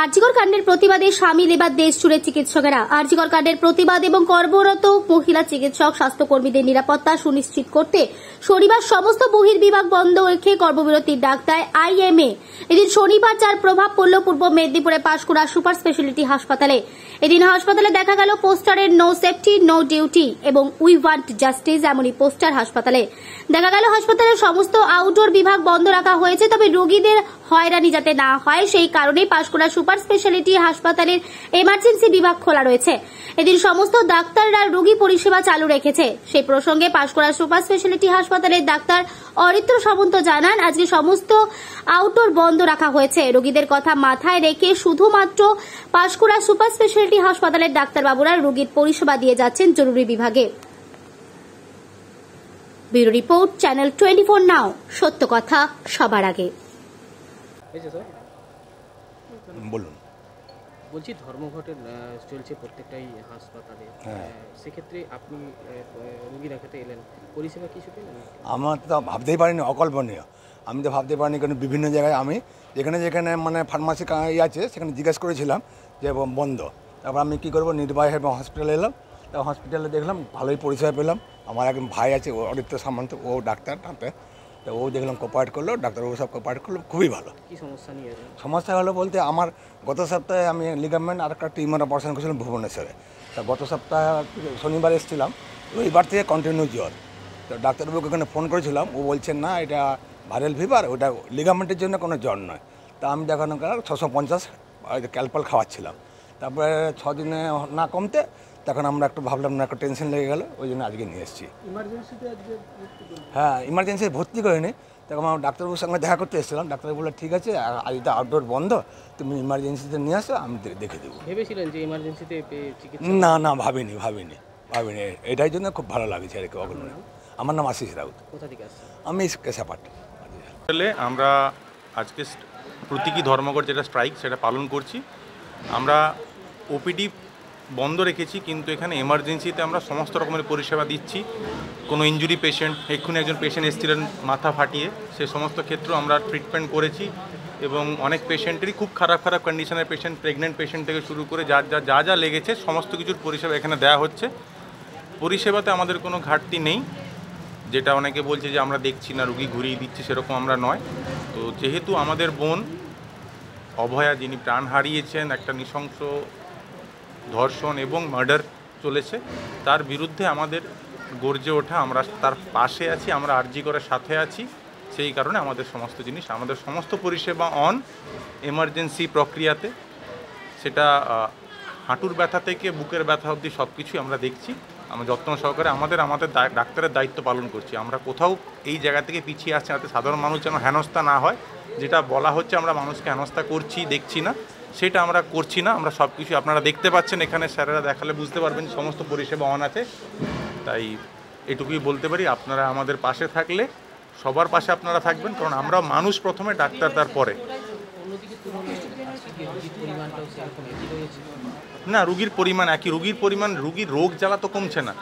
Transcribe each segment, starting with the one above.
আরজিকর কাণ্ডের প্রতিবাদে সামিল এবার দেশ জুড়ে চিকিৎসকেরা। আরজিকর কাণ্ডের প্রতিবাদ এবং কর্মরত মহিলা চিকিৎসক স্বাস্থ্যকর্মীদের নিরাপত্তা সুনিশ্চিত করতে শনিবার সমস্ত বহির্বিভাগ বন্ধ রেখে কর্মবিরতির ডাক দেয় আইএমএ। এদিন শনিবার যার প্রভাব পড়ল পূর্ব মেদিনীপুরে পাঁশকুড়া সুপার স্পেশালিটি হাসপাতালে। এদিন হাসপাতালে দেখা গেল পোস্টারের নো সেফটি নো ডিউটি এবং উই ওয়ান্ট জাস্টিস এমনই পোস্টার হাসপাতালে দেখা গেল। হাসপাতালের সমস্ত আউটডোর বিভাগ বন্ধ রাখা হয়েছে, তবে রোগীদের হয়রানি যাতে না হয় সেই কারণেই পাঁশকুড়া সুপার স্পেশালিটি হাসপাতালের এমার্জেন্সি বিভাগ খোলা রয়েছে। এদিন সমস্ত ডাক্তাররা রোগী পরিষেবা চালু রেখেছে। সেই প্রসঙ্গে পাঁশকুড়া সুপার স্পেশালিটি হাসপাতালের ডাক্তার অরিত্র সামন্ত জানান, আজকে সমস্ত আউটডোর বন্ধ রাখা হয়েছে। রোগীদের কথা মাথায় রেখে শুধুমাত্র পাঁশকুড়া সুপার স্পেশালিটি হাসপাতালের ডাক্তারবাবুরা রোগীর পরিষেবা দিয়ে যাচ্ছেন জরুরি বিভাগে। ব্যুরো রিপোর্ট, চ্যানেল 24 নাও, সত্য কথা সবার আগে। বলুন। বলছি ধর্মঘটের চলছে প্রত্যেকটাই হাসপাতালে, সেক্ষেত্রে আপনি রোগী দেখাতে এলেন, পরিষেবা কিছু পেলেন? আমার তো ভাবতেই পারিনি, অকল্পনীয়। আমি তো ভাবতে পারিনি, কারণ বিভিন্ন জায়গায় আমি যেখানে যেখানে মানে ফার্মাসি আছে সেখানে জিজ্ঞেস করেছিলাম যে বন্ধ। তারপর আমি কী করবো, নির্বাহী হসপিটালে এলাম। তা হসপিটালে দেখলাম ভালোই পরিষেবা পেলাম। আমার এক ভাই আছে অরিত্র সামন্ত, ও ডাক্তার টাতে, তো ও দেখলাম কোপারেট করলো, ডাক্তারবাবু সব কোপারেট করলো, খুবই ভালো। কী সমস্যা নিয়ে? সমস্যা হলো বলতে, আমার গত সপ্তাহে আমি লিগামেন্ট আর একটা টিউমার অপারেশন করেছিলাম ভুবনেশ্বরে। তা গত সপ্তাহে শনিবার এসেছিলাম, রবিবার থেকে কন্টিনিউ জ্বর। তো ডাক্তারবাবুকে ওখানে ফোন করেছিলাম, ও বলছেন না এটা ভাইরাল ফিভার, ওটা লিগামেন্টের জন্য কোনো জ্বর নয়। তা আমি দেখানো 650 ক্যালপল খাওয়াচ্ছিলাম। তারপরে 6 দিনে না কমতে তখন আমরা একটু ভাবলাম না, একটু টেনশন লেগে গেলো, ওই জন্য আজকে নিয়ে এসেছি। হ্যাঁ, ইমার্জেন্সি ভর্তি করিনি। তখন আমার ডাক্তারবাবুর সঙ্গে দেখা করতে এসেছিলাম। ডাক্তারবাবু বললো ঠিক আছে, আজ তো আউটডোর বন্ধ, তুমি ইমার্জেন্সিতে নিয়ে আসো, আমি দেখে দেবো। ভেবেছিলেন যে ইমার্জেন্সিতে না না, ভাবিনি। এটাই জন্য খুব ভালো লাগছে আর কি। আমার নাম আশিস রাউত। কোথা থেকে আসছেন? আমি কেশাপাট। আমরা আজকে প্রতীকী ধর্মঘট যেটা স্ট্রাইক, সেটা পালন করছি। আমরা ওপিডি বন্ধ রেখেছি, কিন্তু এখানে এমার্জেন্সিতে আমরা সমস্ত রকমের পরিষেবা দিচ্ছি। কোনো ইনজুরি পেশেন্ট, এক্ষুনি একজন পেশেন্ট এসেছিলেন মাথা ফাটিয়ে, সে সমস্ত ক্ষেত্রেও আমরা ট্রিটমেন্ট করেছি। এবং অনেক পেশেন্টেরই খুব খারাপ কন্ডিশনের পেশেন্ট, প্রেগনেন্ট পেশেন্ট থেকে শুরু করে যা লেগেছে সমস্ত কিছুর পরিষেবা এখানে দেওয়া হচ্ছে। পরিষেবাতে আমাদের কোনো ঘাটতি নেই। যেটা অনেকে বলছে যে আমরা দেখছি না, রুগী ঘুরিয়ে দিচ্ছি, সেরকম আমরা নয়। তো যেহেতু আমাদের বোন অভয়া, যিনি প্রাণ হারিয়েছেন একটা নৃশংস ধর্ষণ এবং মার্ডার চলেছে, তার বিরুদ্ধে আমাদের গর্জে ওঠা, আমরা তার পাশে আছি, আমরা আরজিকরের সাথে আছি। সেই কারণে আমাদের সমস্ত জিনিস, আমাদের সমস্ত পরিষেবা অন এমার্জেন্সি প্রক্রিয়াতে। সেটা হাঁটুর ব্যথা থেকে বুকের ব্যথা অবধি সব কিছুই আমরা দেখছি। আমরা যত্ন সহকারে আমাদের ডাক্তারের দায়িত্ব পালন করছি। আমরা কোথাও এই জায়গা থেকে পিছিয়ে আসছি, যাতে সাধারণ মানুষ যেন হেনস্থা না হয়। যেটা বলা হচ্ছে আমরা মানুষকে হেনস্থা করছি, দেখছি না, সেটা আমরা করছি না। আমরা সব কিছু আপনারা দেখতে পাচ্ছেন, এখানে স্যারেরা দেখালে বুঝতে পারবেন সমস্ত পরিষেবা অন আছে। তাই এটুকুই বলতে পারি, আপনারা আমাদের পাশে থাকলে সবার পাশে আপনারা থাকবেন, কারণ আমরা মানুষ প্রথমে, ডাক্তার তারপরে। না, রুগীর পরিমাণ একই, রুগীর রোগ জ্বালা তো কমছে না।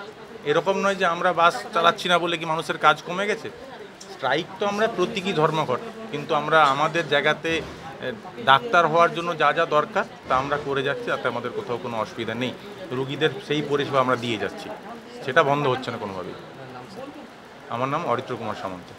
এরকম নয় যে আমরা বাস চালাচ্ছি না বলে কি মানুষের কাজ কমে গেছে। স্ট্রাইক তো আমরা প্রতীকী ধর্মঘট, কিন্তু আমরা আমাদের জায়গাতে ডাক্তার হওয়ার জন্য যা যা দরকার তা আমরা করে যাচ্ছি, তাতে আমাদের কোথাও কোনো অসুবিধা নেই। রুগীদের সেই পরিষেবা আমরা দিয়ে যাচ্ছি, সেটা বন্ধ হচ্ছে না কোনোভাবেই। আমার নাম অরিত্র কুমার সামন্ত।